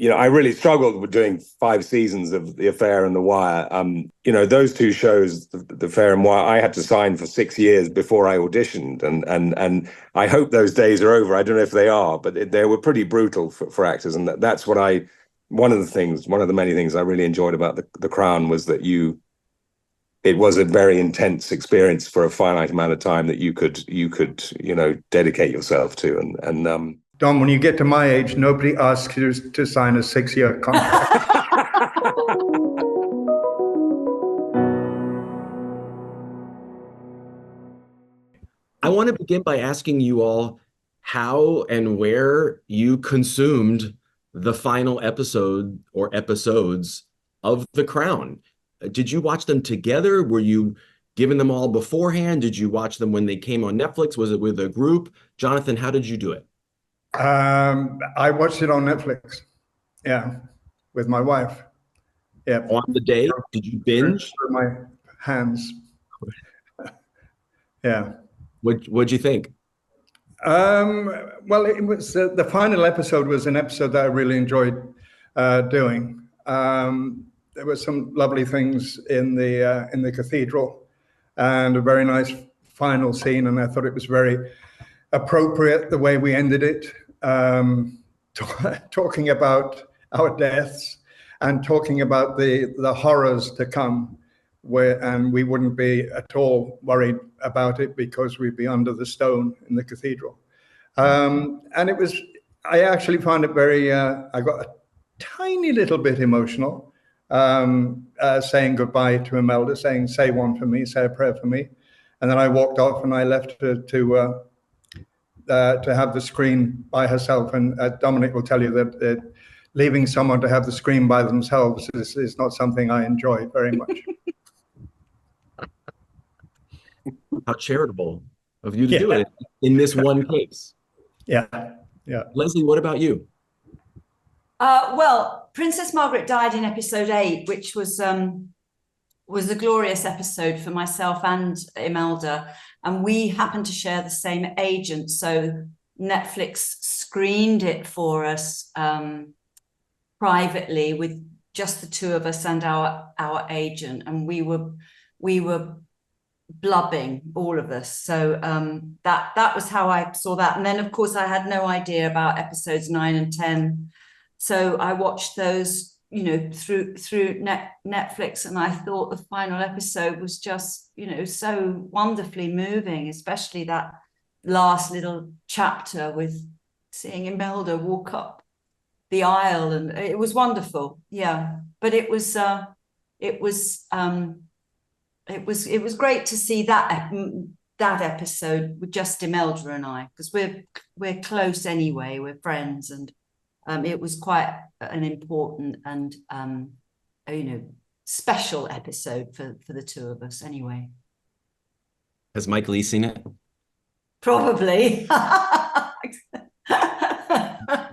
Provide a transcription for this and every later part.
I really struggled with doing 5 seasons of The Affair and The Wire. Those two shows, The Affair and Wire, I had to sign for 6 years before I auditioned, and I hope those days are over. I don't know if they are, but they were pretty brutal for actors, and that's what one of the many things I really enjoyed about the Crown was that it was a very intense experience for a finite amount of time that you could dedicate yourself to, and Dom, when you get to my age, nobody asks you to sign a 6-year contract. I want to begin by asking you all how and where you consumed the final episode or episodes of The Crown. Did you watch them together? Were you given them all beforehand? Did you watch them when they came on Netflix? Was it with a group? Jonathan, how did you do it? I watched it on Netflix. Yeah, with my wife. Yeah. On the day, did you binge? Through my hands. Yeah. What'd you think? Well, it was the final episode was an episode that I really enjoyed doing. There were some lovely things in the cathedral, and a very nice final scene, and I thought it was very appropriate the way we ended it, talking about our deaths and talking about the horrors to come, and we wouldn't be at all worried about it because we'd be under the stone in the cathedral. And I actually found it very, I got a tiny little bit emotional, saying goodbye to Imelda, saying, say one for me, say a prayer for me. And then I walked off and I left her to have the screen by herself. And Dominic will tell you that leaving someone to have the screen by themselves is not something I enjoy very much. How charitable of you to do it in this one case. Yeah. Lesley, what about you? Well, Princess Margaret died in episode 8, which was a glorious episode for myself and Imelda. And we happened to share the same agent. So Netflix screened it for us privately with just the two of us and our agent. And we were blubbing, all of us. So that was how I saw that. And then, of course, I had no idea about episodes 9 and 10. So I watched those, through Netflix, and I thought the final episode was just, so wonderfully moving, especially that last little chapter with seeing Imelda walk up the aisle, and it was wonderful. Yeah, but it was great to see that episode with just Imelda and I, because we're close anyway, we're friends, and it was quite an important and special episode for the two of us anyway. Has Mike Lee seen it? Probably.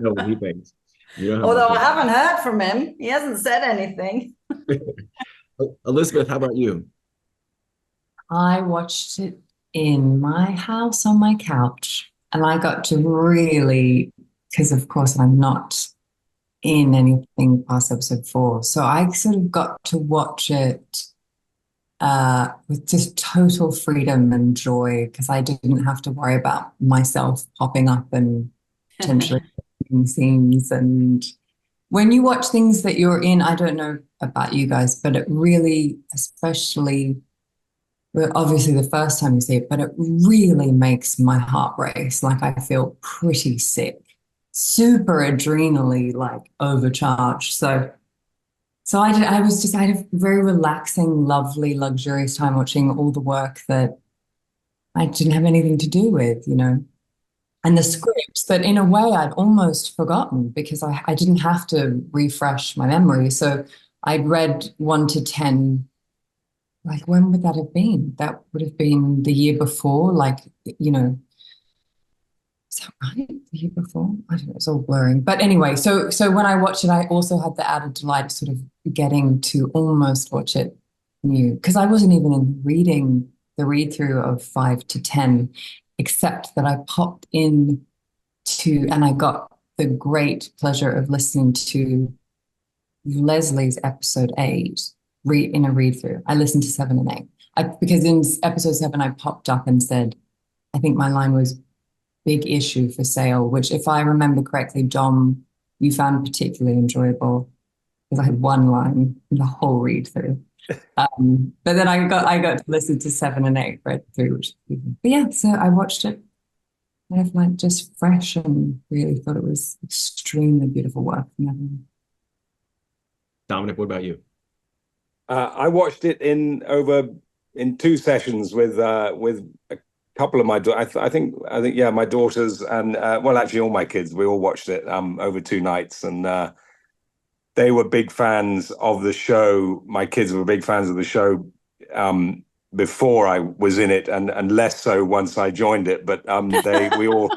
No, he thinks. Although I haven't heard from him. He hasn't said anything. Elizabeth, how about you? I watched it in my house on my couch, and I got to really, because of course I'm not in anything past episode 4, so I sort of got to watch it with just total freedom and joy, because I didn't have to worry about myself popping up and potentially scenes. And when you watch things that you're in, I don't know about you guys, but it really, especially, well, obviously the first time you see it, but it really makes my heart race. Like, I feel pretty sick, super adrenally overcharged. So I had a very relaxing, lovely, luxurious time watching all the work that I didn't have anything to do with, and the scripts that in a way I'd almost forgotten, because I didn't have to refresh my memory. So I'd read 1 to 10. When would that have been? That would have been the year before, is that right? The year before? I don't know, it's all blurring. But anyway, so when I watched it, I also had the added delight of sort of getting to almost watch it new, because I wasn't even reading the read-through of 5 to 10, except that I popped in and I got the great pleasure of listening to Lesley's episode 8 in a read through. I listened to 7 and 8 because in episode 7 I popped up and said, I think my line was big issue for sale, which if I remember correctly, Dom, you found particularly enjoyable because I had one line in the whole read through. But then I got to listen to 7 and 8 read through. But yeah, so I watched it kind of like just fresh and really thought it was extremely beautiful work from everyone. Dominic, what about you? I watched it in 2 sessions with a couple of my I think yeah, my daughters and well, actually all my kids. We all watched it over 2 nights, and they were big fans of the show. My kids were big fans of the show before I was in it, and less so once I joined it. But we all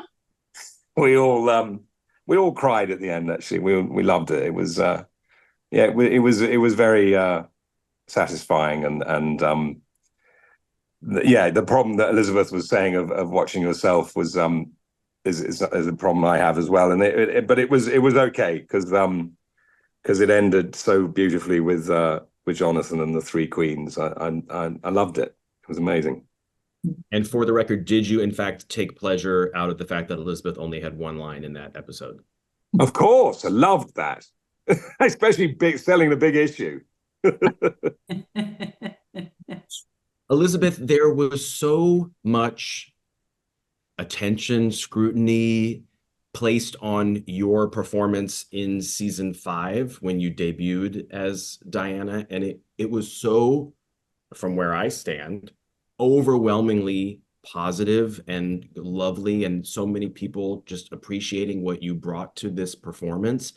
cried at the end. Actually, we loved it. It was it was very satisfying, and yeah, the problem that Elizabeth was saying of watching yourself was is a problem I have as well. And but it was okay because it ended so beautifully with Jonathan and the 3 queens. I loved it. It was amazing. And for the record, did you in fact take pleasure out of the fact that Elizabeth only had 1 line in that episode? Of course, I loved that, especially selling the big issue. Elizabeth, there was so much attention, scrutiny placed on your performance in season 5 when you debuted as Diana, and it was so, from where I stand, overwhelmingly positive and lovely, and so many people just appreciating what you brought to this performance.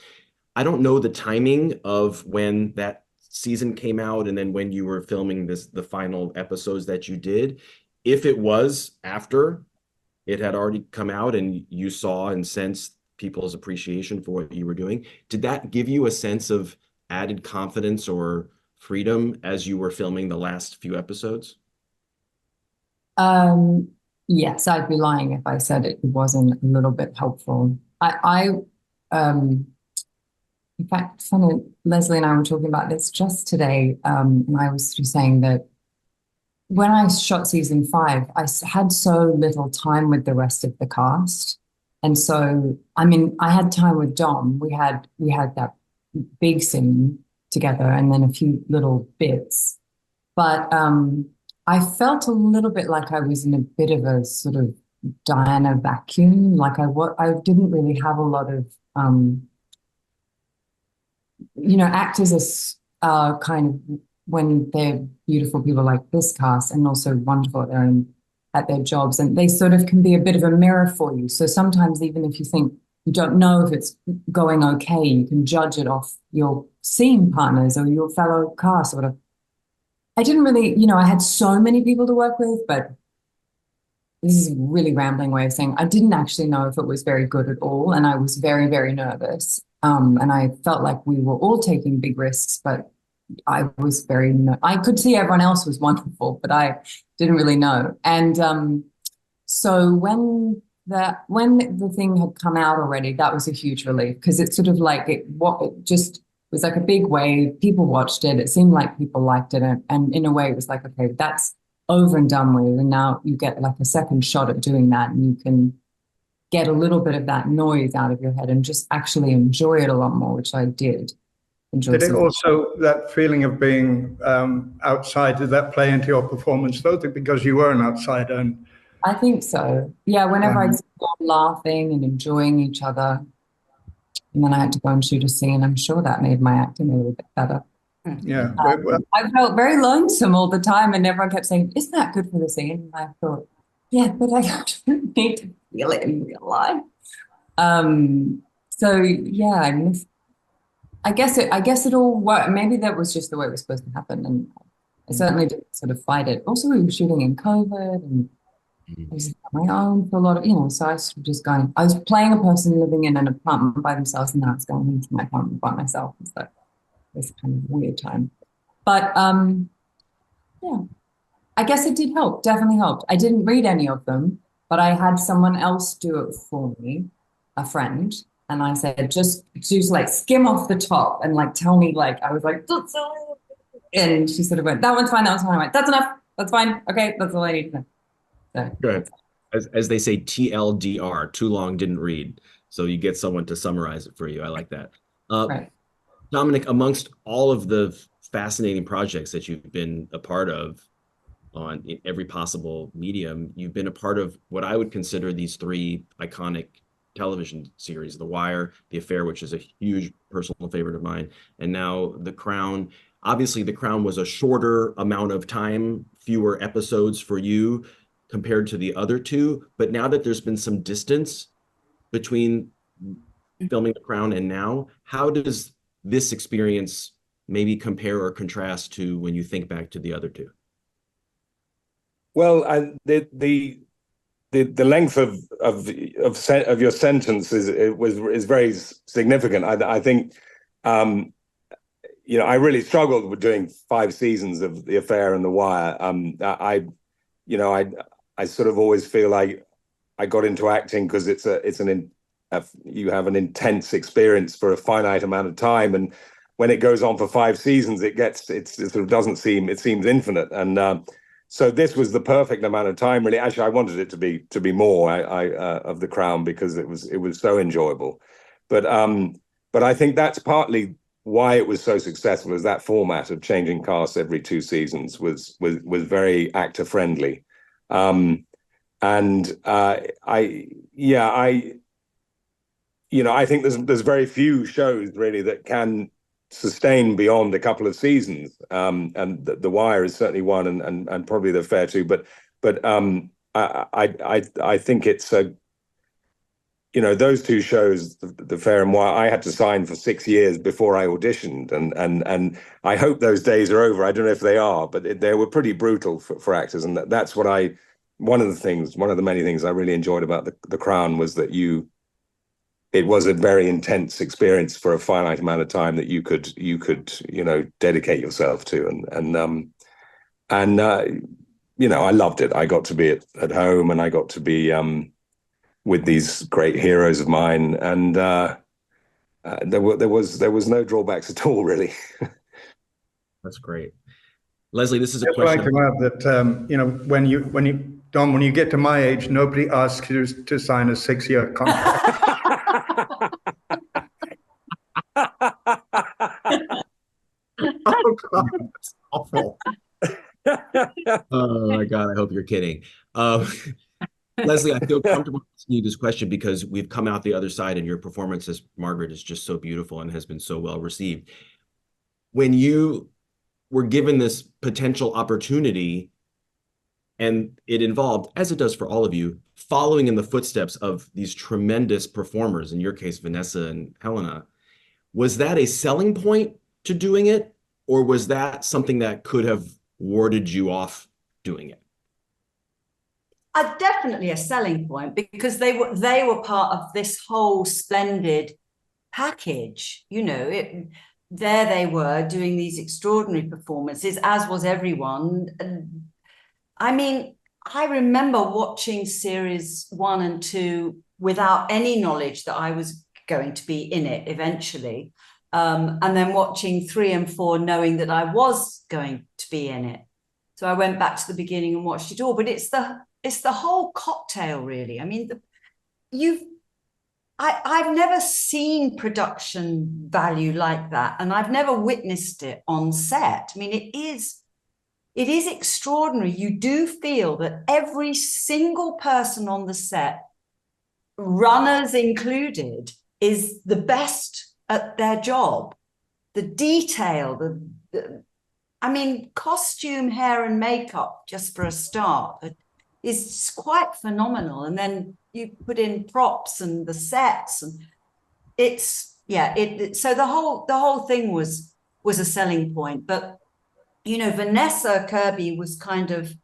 I don't know the timing of when that season came out and then when you were filming the final episodes that you did. If it was after it had already come out and you saw and sensed people's appreciation for what you were doing, did that give you a sense of added confidence or freedom as you were filming the last few episodes? Yes, I'd be lying if I said it wasn't a little bit helpful. In fact, funny, Lesley and I were talking about this just today, and I was just saying that when I shot season 5, I had so little time with the rest of the cast, and so I mean, I had time with Dom. We had that big scene together, and then a few little bits, but I felt a little bit like I was in a bit of a sort of Diana vacuum. Like I didn't really have a lot of actors are kind of, when they're beautiful people like this cast and also wonderful at their jobs, and they sort of can be a bit of a mirror for you. So sometimes even if you think you don't know if it's going okay, you can judge it off your scene partners or your fellow cast or whatever. I didn't really, I had so many people to work with, but this is a really rambling way of saying I didn't actually know if it was very good at all. And I was very, very nervous. And I felt like we were all taking big risks, but I was I could see everyone else was wonderful, but I didn't really know. And so when the thing had come out already, that was a huge relief, because it's sort of like it just was like a big wave. People watched it. It seemed like people liked it. And in a way it was like, okay, that's over and done with. And now you get like a second shot at doing that, and you can get a little bit of that noise out of your head and just actually enjoy it a lot more, which I did. Did it also, that feeling of being outside, did that play into your performance though? Because you were an outsider? And I think so. Yeah, whenever I'd see them laughing and enjoying each other, and then I had to go and shoot a scene, I'm sure that made my acting a little bit better. Yeah. I felt very lonesome all the time, and everyone kept saying, isn't that good for the scene? And I thought, yeah, but I don't need to feel it in real life. So yeah, I guess it all worked. Maybe that was just the way it was supposed to happen, and I certainly didn't sort of fight it. Also, we were shooting in COVID, and I was on my own for a lot of, so I was just going, I was playing a person living in an apartment by themselves, and now I was going into my apartment by myself. So it was kind of a weird time. But yeah, I guess it did help, definitely helped. I didn't read any of them, but I had someone else do it for me, a friend, And I said, just like skim off the top and like tell me, like, I was like, and she sort of went, that one's fine, that one's fine. I went, that's enough, that's fine. Okay, that's all I need to know. So, good. As they say, TLDR, too long, didn't read. So you get someone to summarize it for you. I like that. right. Dominic, amongst all of the fascinating projects that you've been a part of on every possible medium, you've been a part of what I would consider these three iconic television series: The Wire, The Affair, which is a huge personal favorite of mine, and now The Crown. Obviously, The Crown was a shorter amount of time, fewer episodes for you compared to the other two. But now that there's been some distance between filming The Crown and now, how does this experience maybe compare or contrast to when you think back to the other two? Well, the length of your sentence is very significant. I think I really struggled with doing 5 seasons of The Affair and The Wire. I sort of always feel like I got into acting because you have an intense experience for a finite amount of time, and when it goes on for 5 seasons, it sort of doesn't seem, it seems infinite. And so this was the perfect amount of time, really. Actually, I wanted it to be more of The Crown because it was so enjoyable. But I think that's partly why it was so successful, is that format of changing casts every 2 seasons was very actor friendly. I think there's very few shows really that can sustain beyond a couple of seasons, and the Wire is certainly one, and probably The Affair too. But I think it's those 2 shows, The Affair and Wire, I had to sign for 6 years before I auditioned, and I hope those days are over. I don't know if they are, but they were pretty brutal for actors, and that's what one of the many things I really enjoyed about the Crown was that it was a very intense experience for a finite amount of time that you could dedicate yourself to, I loved it. I got to be at home, and I got to be with these great heroes of mine, and there was no drawbacks at all, really. That's great. Lesley, this is a I'd question. like to add that when you get to my age, nobody asks you to sign a 6-year contract. Oh God, that's awful. Oh my God, I hope you're kidding. Lesley, I feel comfortable asking you this question because we've come out the other side, and your performance as Margaret is just so beautiful and has been so well received. When you were given this potential opportunity, and it involved, as it does for all of you, following in the footsteps of these tremendous performers, in your case, Vanessa and Helena, was that a selling point to doing it, or was that something that could have warded you off doing it? Definitely a selling point, because they were part of this whole splendid package. There they were doing these extraordinary performances, as was everyone. I mean, I remember watching series 1 and 2 without any knowledge that I was going to be in it eventually, and then watching 3 and 4 knowing that I was going to be in it. So I went back to the beginning and watched it all. But it's the whole cocktail, really. I mean, I've never seen production value like that, and I've never witnessed it on set. I mean, it is extraordinary. You do feel that every single person on the set, runners included, is the best at their job. The detail, I mean, costume, hair, and makeup, just for a start, is quite phenomenal. And then you put in props and the sets, and so the whole thing was a selling point. But Vanessa Kirby was kind of,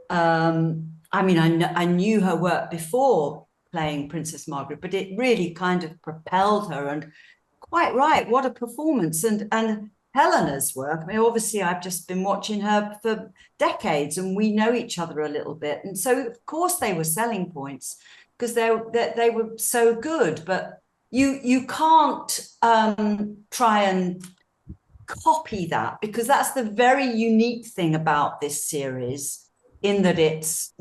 I knew her work before playing Princess Margaret, but it really kind of propelled her. And quite right, what a performance. And Helena's work, I mean, obviously I've just been watching her for decades, and we know each other a little bit. And so, of course, they were selling points because they were so good. But you can't try and copy that, because that's the very unique thing about this series, in that it's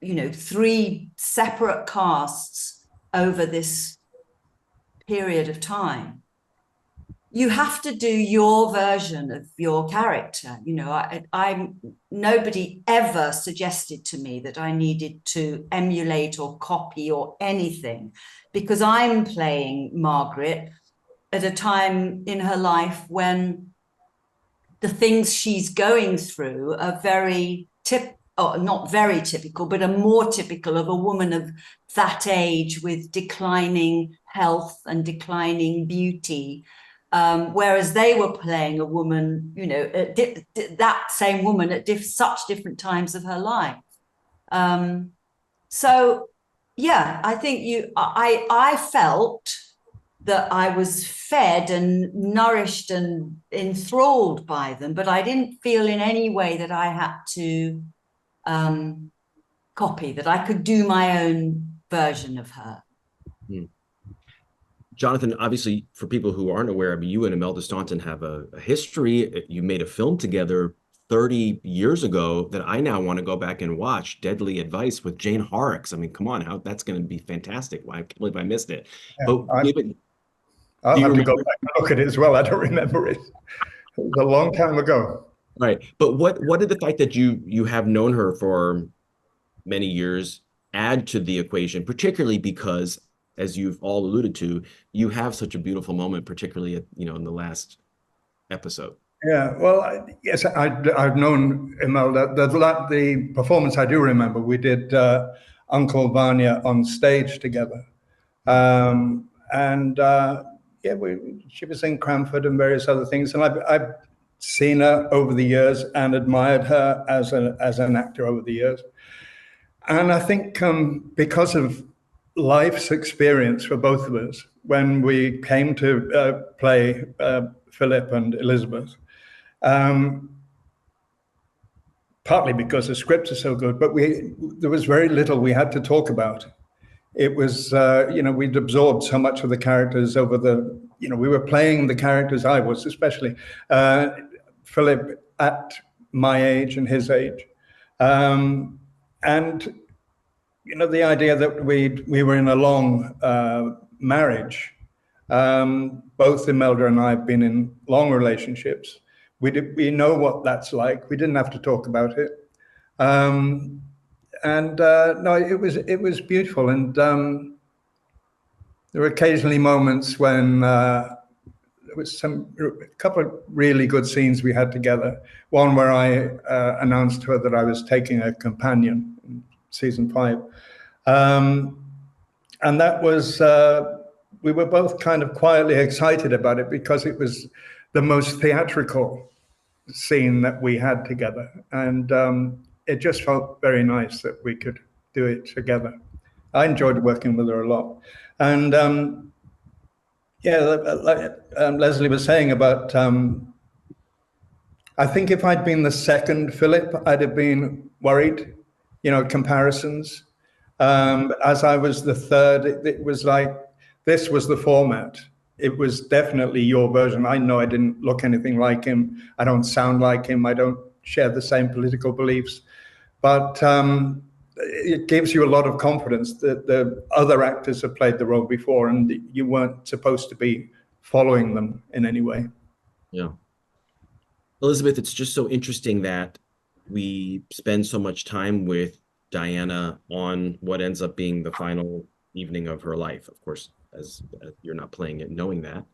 you know, 3 separate casts over this period of time. You have to do your version of your character. You know, nobody ever suggested to me that I needed to emulate or copy or anything, because I'm playing Margaret at a time in her life when the things she's going through are very not very typical, but are more typical of a woman of that age with declining health and declining beauty. Whereas they were playing a woman, you know, that same woman at such different times of her life. So, yeah, I think I felt that I was fed and nourished and enthralled by them, but I didn't feel in any way that I had to copy, that I could do my own version of her. Jonathan, obviously, for people who aren't aware, I mean, you and Imelda Staunton have a history. You made a film together 30 years ago that I now want to go back and watch, Deadly Advice with Jane Horrocks. I mean, come on, that's going to be fantastic. I can't believe I missed it. Yeah, but I'll have to go back and look at it as well. I don't remember it. It was a long time ago. Right. But what did the fact that you have known her for many years add to the equation, particularly because, as you've all alluded to, you have such a beautiful moment, particularly in the last episode? Yeah, well, yes, I've known Imelda. The performance I do remember, we did Uncle Vanya on stage together. She was in Cranford and various other things. And I've seen her over the years and admired her as an actor over the years. And I think because of life's experience for both of us, when we came to play Philip and Elizabeth, partly because the scripts are so good, but there was very little we had to talk about. It was, we'd absorbed so much of the characters over we were playing the characters, I was especially, Philip at my age and his age. And, the idea that we were in a long marriage, both Imelda and I have been in long relationships. We know what that's like. We didn't have to talk about it. No, it was beautiful. And there were occasionally moments when there was a couple of really good scenes we had together. One where I announced to her that I was taking a companion in season 5. And that was, we were both kind of quietly excited about it because it was the most theatrical scene that we had together. And it just felt very nice that we could do it together. I enjoyed working with her a lot. And like Lesley was saying about, I think if I'd been the second Philip, I'd have been worried, comparisons. As I was the third, it was like, this was the format. It was definitely your version. I know I didn't look anything like him. I don't sound like him. I don't share the same political beliefs. But it gives you a lot of confidence that the other actors have played the role before and you weren't supposed to be following them in any way. Yeah. Elizabeth, it's just so interesting that we spend so much time with Diana on what ends up being the final evening of her life. Of course, as you're not playing it knowing that,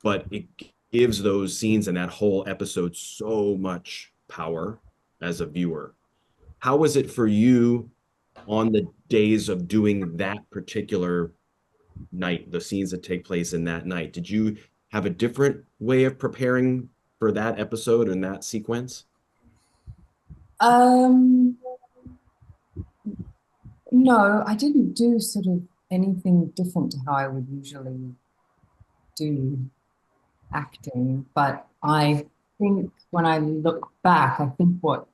but it gives those scenes and that whole episode so much power as a viewer. How was it for you on the days of doing that particular night, the scenes that take place in that night? Did you have a different way of preparing for that episode and that sequence? No, I didn't do sort of anything different to how I would usually do acting. But I think when I look back, I think what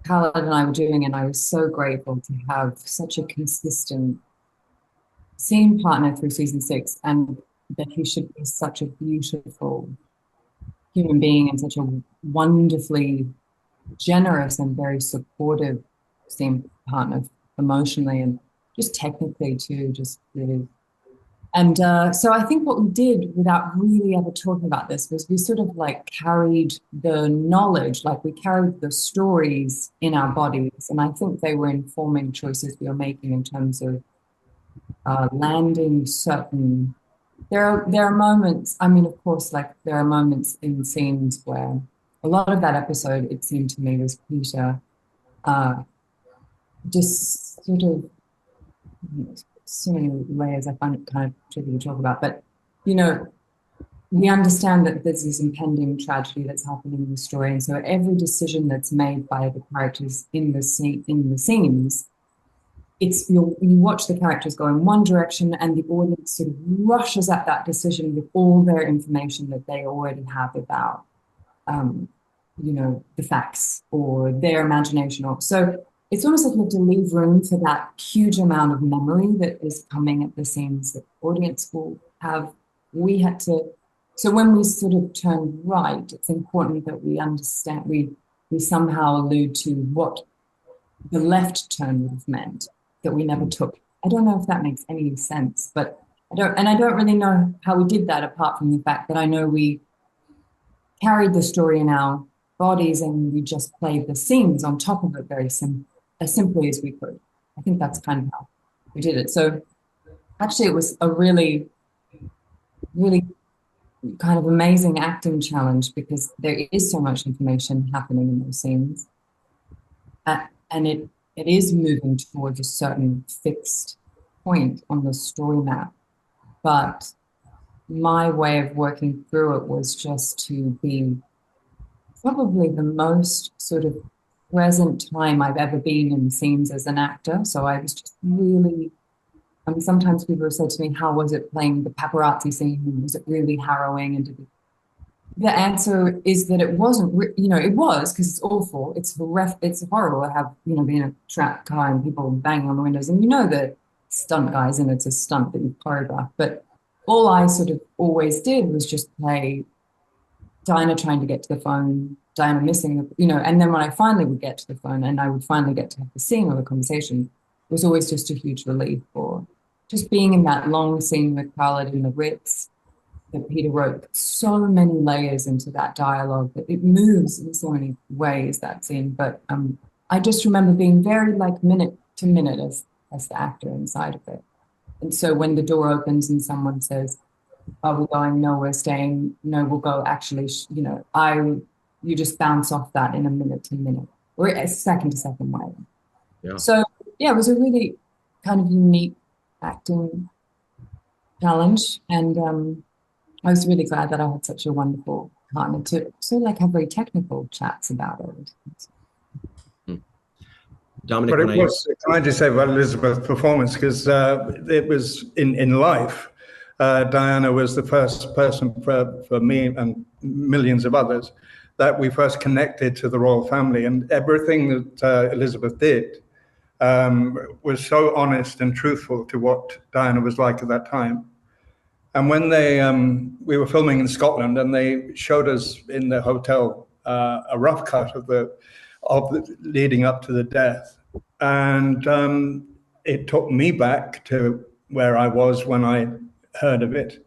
Khaled and I were doing, and I was so grateful to have such a consistent scene partner through season 6, and that he should be such a beautiful human being and such a wonderfully generous and very supportive scene partner emotionally and just technically too, just really. And so I think what we did without really ever talking about this was we sort of like carried the knowledge, like we carried the stories in our bodies. And I think they were informing choices we were making in terms of landing certain, there are moments, I mean, of course, like there are moments in scenes where a lot of that episode, it seemed to me, was Peter just sort of, so many layers I find it kind of tricky to talk about, but you know, we understand that there's this impending tragedy that's happening in the story, and so every decision that's made by the characters in the scenes, it's you watch the characters go in one direction, and the audience sort of rushes at that decision with all their information that they already have about, you know, the facts or their imagination, or so. It's almost like you have to leave room for that huge amount of memory that is coming at the scenes that the audience will have. We had to, so when we sort of turn right, it's important that we understand, we somehow allude to what the left turn would have meant that we never took. I don't know if that makes any sense, but I don't really know how we did that apart from the fact that I know we carried the story in our bodies and we just played the scenes on top of it as simply as we could. I think that's kind of how we did it. So actually it was a really, really kind of amazing acting challenge because there is so much information happening in those scenes. And it is moving towards a certain fixed point on the story map. But my way of working through it was just to be probably the most sort of present time I've ever been in scenes as an actor. So I was just really, sometimes people have said to me, how was it playing the paparazzi scene? Was it really harrowing? And the answer is that it wasn't, you know, it was, because it's awful. It's horrible to have, you know, be in a trapped car and people banging on the windows. And you know the stunt guys, and it's a stunt that you've choreographed. But all I sort of always did was just play Diana trying to get to the phone, Diana missing, you know, and then when I finally would get to the phone and I would finally get to have the scene or the conversation, it was always just a huge relief. Or just being in that long scene with Khaled in the Ritz that Peter wrote so many layers into that dialogue that it moves in so many ways, that scene. But I just remember being very like minute to minute as the actor inside of it. And so when the door opens and someone says, are we going? No, we're staying. No, we'll go. Actually, you know, you just bounce off that in a minute to minute or a second to second way. Yeah. So yeah, it was a really kind of unique acting challenge. And I was really glad that I had such a wonderful partner to sort of like have very technical chats about it. Dominic, but it was, can I just say about Elizabeth's performance, because it was in life, Diana was the first person for me and millions of others that we first connected to the royal family, and everything that Elizabeth did was so honest and truthful to what Diana was like at that time. And when we were filming in Scotland, and they showed us in the hotel a rough cut of the leading up to the death, and it took me back to where I was when I heard of it.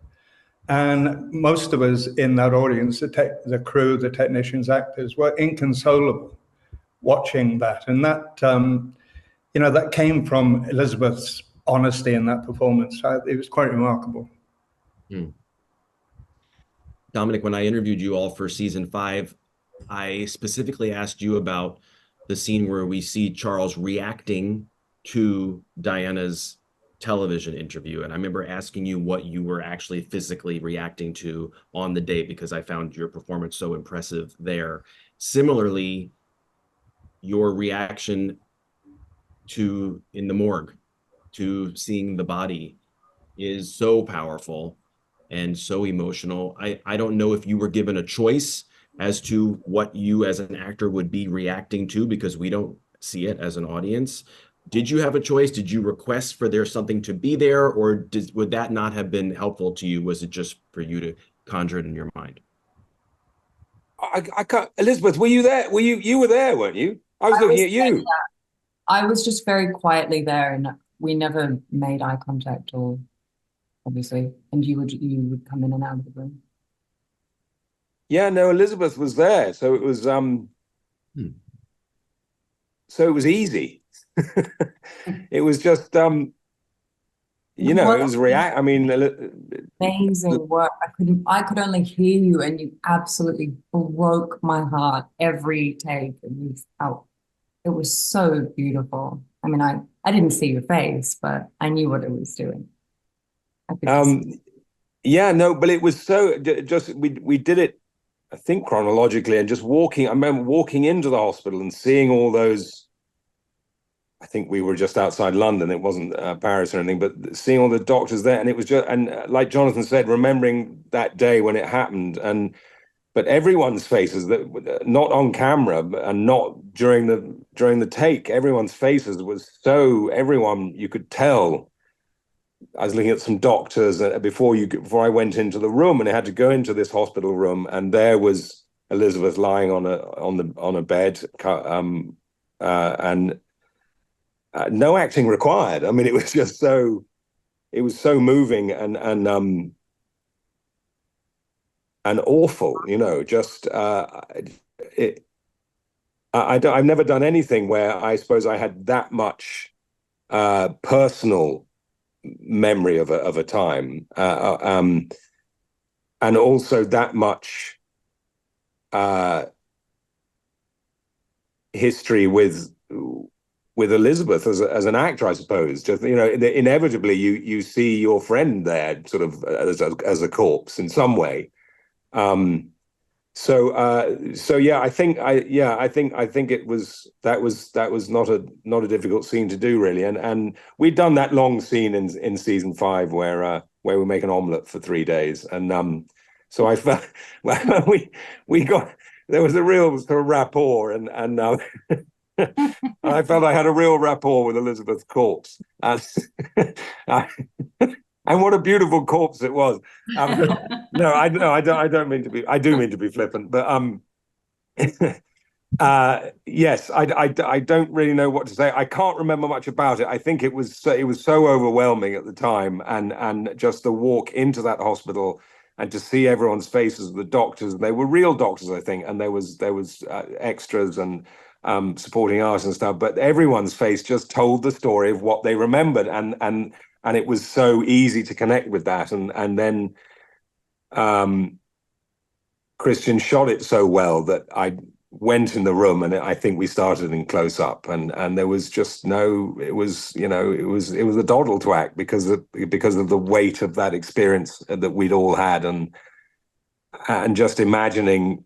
And most of us in that audience, the crew, the technicians, actors, were inconsolable watching that. And that, you know, that came from Elizabeth's honesty in that performance. It was quite remarkable. Dominic, when I interviewed you all for season 5, I specifically asked you about the scene where we see Charles reacting to Diana's television interview. And I remember asking you what you were actually physically reacting to on the day, because I found your performance so impressive there. Similarly, your reaction in the morgue to seeing the body is so powerful and so emotional. I don't know if you were given a choice as to what you as an actor would be reacting to, because we don't see it as an audience. did you have a choice? Did you request for there something to be there, or would that not have been helpful to you? Was it just for you to conjure it in your mind? I can't. Elizabeth, were you there? You were there, weren't you? I was looking at you. I was just very quietly there, and we never made eye contact, or obviously, and you would come in and out of the room. Yeah, no, Elizabeth was there, so it was so it was easy. It was just you know, it was react. I mean, amazing work. I could only hear you, and you absolutely broke my heart every take, and it was so beautiful. I mean, I didn't see your face, but I knew what it was doing. Yeah, no, but it was so just we did it, I think, chronologically, and just walking. I remember walking into the hospital and seeing all those. I think we were just outside London. It wasn't Paris or anything, but seeing all the doctors there, and it was just, and like Jonathan said, remembering that day when it happened, but everyone's faces, that not on camera and not during the take, everyone's faces was so, everyone, you could tell. I was looking at some doctors before I went into the room, and I had to go into this hospital room, and there was Elizabeth lying on a bed, and no acting required. I mean, it was just so, it was so moving and awful, you know. Just I've never done anything where I suppose I had that much personal memory of a time, and also that much history with Elizabeth as an actor, I suppose. Just, you know, inevitably you see your friend there, sort of as a corpse in some way. So yeah, I think it was that was not a difficult scene to do, really, and we'd done that long scene in season 5 where we make an omelette for 3 days, and so I felt we got, there was a real sort of rapport, and I felt I had a real rapport with Elizabeth corpse, and and what a beautiful corpse it was. No, I don't mean to be. I do mean to be flippant, but yes, I don't really know what to say. I can't remember much about it. I think it was so overwhelming at the time, and just the walk into that hospital and to see everyone's faces, the doctors, they were real doctors, I think, and there was extras and supporting artists and stuff, but everyone's face just told the story of what they remembered, and it was so easy to connect with that, and then Christian shot it so well that I went in the room, and I think we started in close up, and there was just no, it was, you know, it was a doddle to act because of the weight of that experience that we'd all had, and just imagining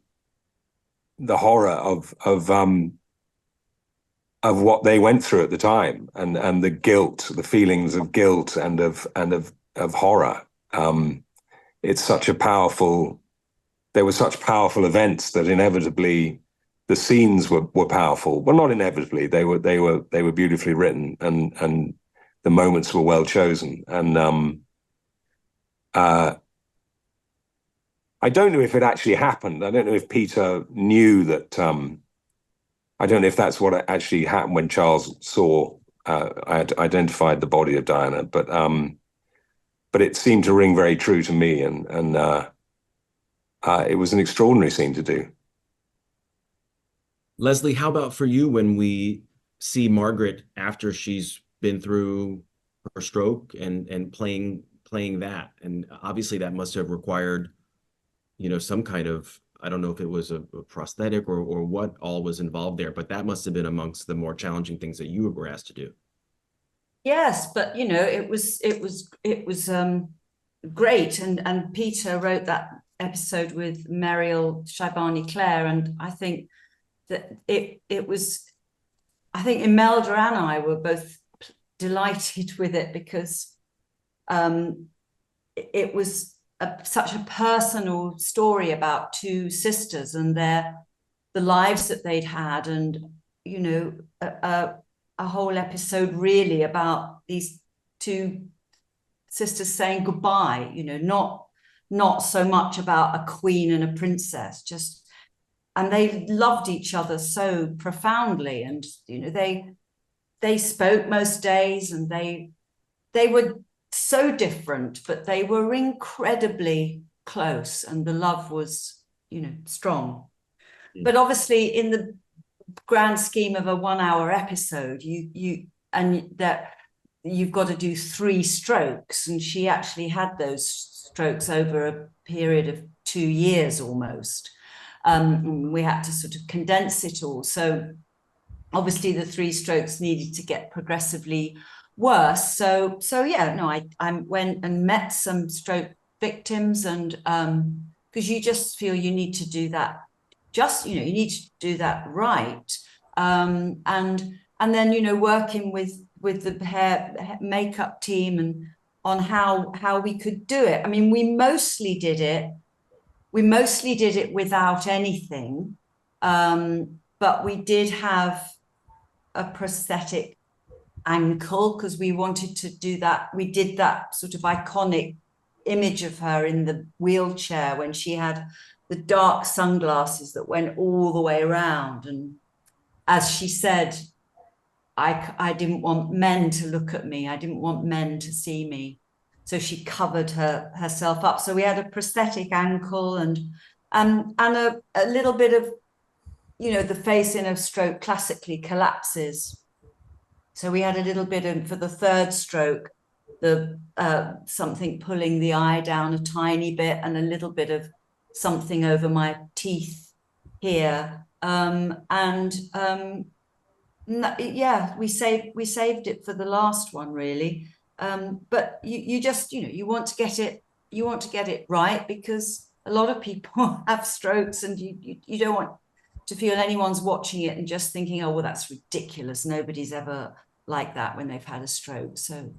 the horror of what they went through at the time, and the guilt, the feelings of guilt and of horror. It's such a powerful, there were such powerful events that inevitably the scenes were powerful. Well, not inevitably, they were beautifully written, and the moments were well chosen. And I don't know if it actually happened. I don't know if Peter knew that. I don't know if that's what actually happened when Charles saw, I had identified the body of Diana, but it seemed to ring very true to me, and it was an extraordinary scene to do. Lesley, how about for you when we see Margaret after she's been through her stroke and playing that? And obviously that must have required, you know, some kind of, I don't know if it was a prosthetic or what all was involved there, but that must have been amongst the more challenging things that you were asked to do. Yes, but you know, it was great, and Peter wrote that episode with Mariel Shaibani Claire, and I think that it was, I think Imelda and I were both delighted with it, because it was such a personal story about two sisters and the lives that they'd had, and you know, a whole episode really about these two sisters saying goodbye, you know, not so much about a queen and a princess, just, and they loved each other so profoundly, and you know, they spoke most days, and they were so different, but they were incredibly close, and the love was, you know, strong. But obviously in the grand scheme of a 1 hour episode, you've got to do 3 strokes, and she actually had those strokes over a period of 2 years almost. We had to sort of condense it all. So obviously the 3 strokes needed to get progressively worse. So yeah, no, I went and met some stroke victims, and because you just feel you need to do that, you need to do that right. And then, you know, working with the hair makeup team and on how we could do it. I mean, we mostly did it without anything, but we did have a prosthetic ankle because we wanted to do that. We did that sort of iconic image of her in the wheelchair when she had the dark sunglasses that went all the way around. And as she said, I didn't want men to look at me. I didn't want men to see me. So she covered herself up. So we had a prosthetic ankle and a little bit of, you know, the face in a stroke classically collapses. So we had a little bit of, for the 3rd stroke, the something pulling the eye down a tiny bit, and a little bit of something over my teeth here. Yeah, we saved it for the last one, really. But you just, you know, you want to get it right, because a lot of people have strokes, and you don't want to feel anyone's watching it and just thinking, oh, well, that's ridiculous. Nobody's ever like that when they've had a stroke. So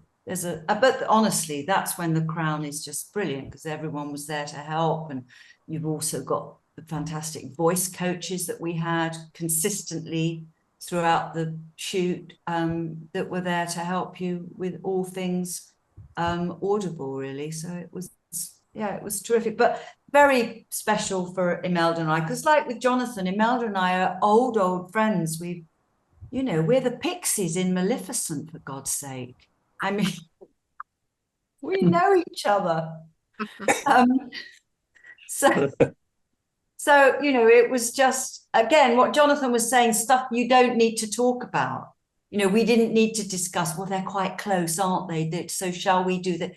but honestly, that's when The Crown is just brilliant, because everyone was there to help. And you've also got the fantastic voice coaches that we had consistently throughout the shoot, that were there to help you with all things audible, really. So it was terrific, but very special for Imelda and I, because like with Jonathan, Imelda and I are old friends. We're the pixies in Maleficent, for God's sake. I mean, we know each other. So, you know, it was just, again, what Jonathan was saying, stuff you don't need to talk about. You know, we didn't need to discuss, well, they're quite close, aren't they? So shall we do that?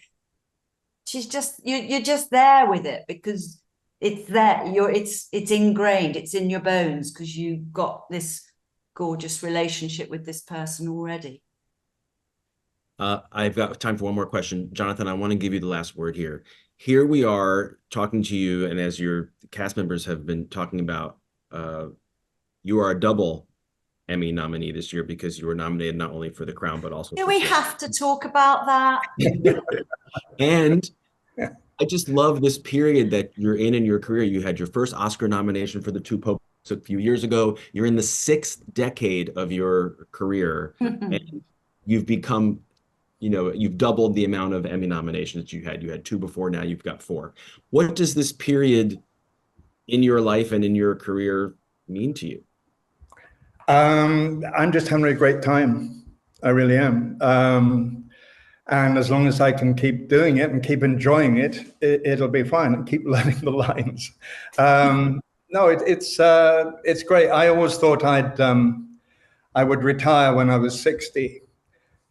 You're just there with it, because it's there. It's ingrained, it's in your bones, because you've got this gorgeous relationship with this person already. I've got time for one more question. Jonathan, I want to give you the last word here. Here we are talking to you, and as your cast members have been talking about, you are a double Emmy nominee this year, because you were nominated not only for The Crown, but also... Do we have to talk about that? And I just love this period that you're in your career. You had your first Oscar nomination for The Two Popes a few years ago. You're in the 6th decade of your career, and you've become... You know, you've doubled the amount of Emmy nominations that you had. You had 2 before, now you've got 4. What does this period in your life and in your career mean to you? I'm just having a great time. I really am. And as long as I can keep doing it and keep enjoying it, it'll be fine, and keep learning the lines. No, it's great. I always thought I would retire when I was 60.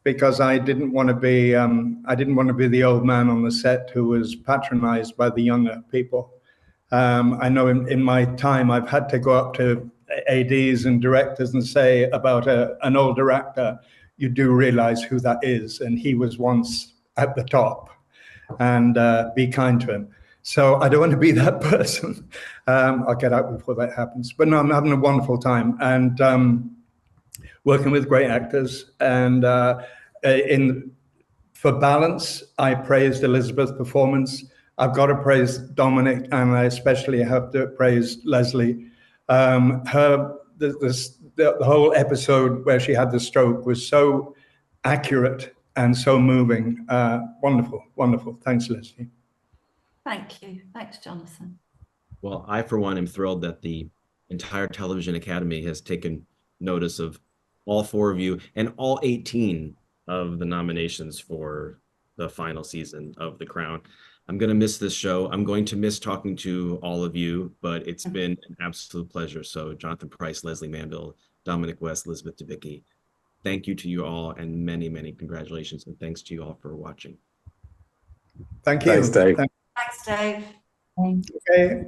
Because I didn't want to be the old man on the set who was patronized by the younger people. I know in my time I've had to go up to ADs and directors and say about an older actor, you do realize who that is, and he was once at the top, and be kind to him. So I don't want to be that person. I'll get out before that happens. But no, I'm having a wonderful time, and working with great actors. And for balance, I praised Elizabeth's performance. I've got to praise Dominic, and I especially have to praise Lesley. The the whole episode where she had the stroke was so accurate and so moving. Wonderful, wonderful. Thanks, Lesley. Thank you. Thanks, Jonathan. Well, I, for one, am thrilled that the entire Television Academy has taken notice of all 4 of you and all 18 of the nominations for the final season of The Crown. I'm going to miss this show. I'm going to miss talking to all of you, but it's been an absolute pleasure. So Jonathan Pryce, Lesley Manville, Dominic West, Elizabeth Debicki, thank you to you all, and many, many congratulations. And thanks to you all for watching. Thank you. Thanks, Dave. Thanks, Dave. Thank Okay.